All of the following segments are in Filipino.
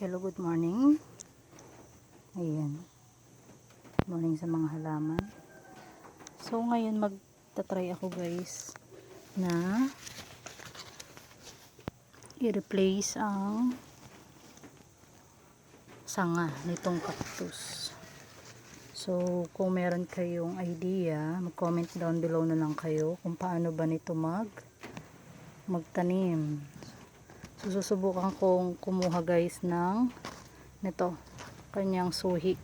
Hello, good morning. Ayan. Morning sa mga halaman. So, ngayon magta-try ako guys na i-replace ang sanga nitong cactus. So, kung meron kayong idea, mag-comment down below na lang kayo kung paano ba nito magtanim. So, susubukan kong kumuha guys ng nito, kanyang suhi.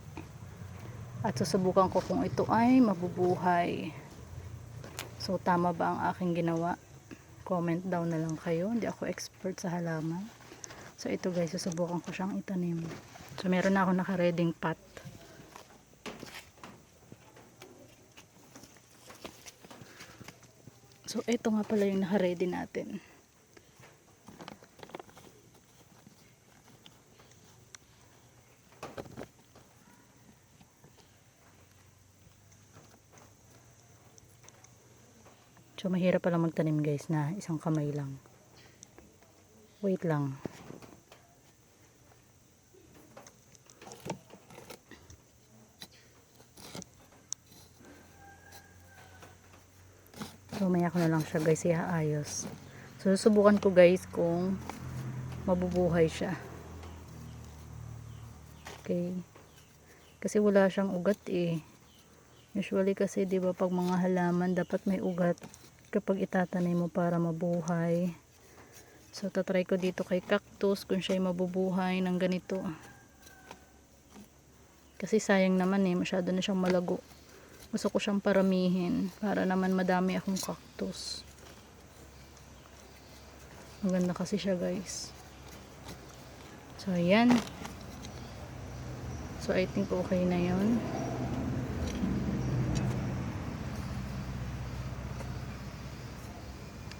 At susubukan ko kung ito ay mabubuhay. So, tama ba ang aking ginawa? Comment down na lang kayo. Hindi ako expert sa halaman. So, ito guys, susubukan ko siyang itanim. So, meron na ako naka-reading pot. So, ito nga pala yung naka-ready natin. So, mahirap pala magtanim guys na isang kamay lang. Wait lang. So, maya ko na lang siya guys iaayos. So, susubukan ko guys kung mabubuhay siya. Okay. Kasi wala siyang ugat eh. Usually kasi 'di ba pag mga halaman dapat may ugat kapag itatanim mo para mabuhay. So, tatry ko dito kay cactus kung siya'y mabubuhay ng ganito. Kasi sayang naman eh, masyado na siyang malago. Gusto ko siyang paramihin para naman madami akong cactus. Maganda kasi siya guys. So, ayan. So, I think okay na yun.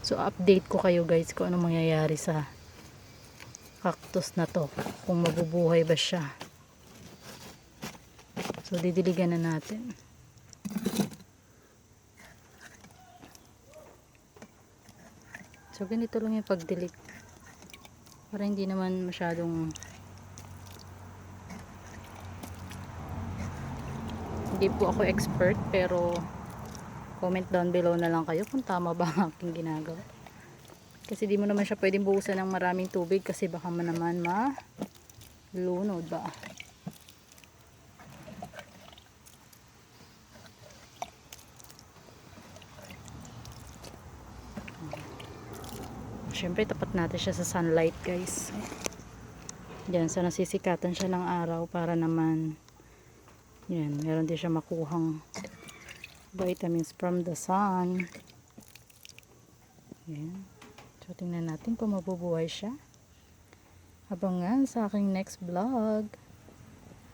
So, update ko kayo guys kung ano mangyayari sa cactus na to. Kung mabubuhay ba siya. So, didiligan na natin. So, ganito lang yung pagdilig. Para hindi naman masyadong hindi po ako expert pero comment down below na lang kayo kung tama ba ang aking ginagawa. Kasi di mo naman siya pwedeng buhusan ng maraming tubig kasi baka naman malunod ba. Siyempre tapat natin siya sa sunlight guys. Yan, so nasisikatan siya ng araw para naman yan, meron din siya makuhang vitamins from the sun. Yan. So, tingnan natin kung mabubuhay siya. Abangan sa aking next vlog.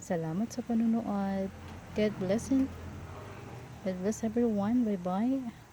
Salamat sa panunood. God bless everyone. Bye-bye.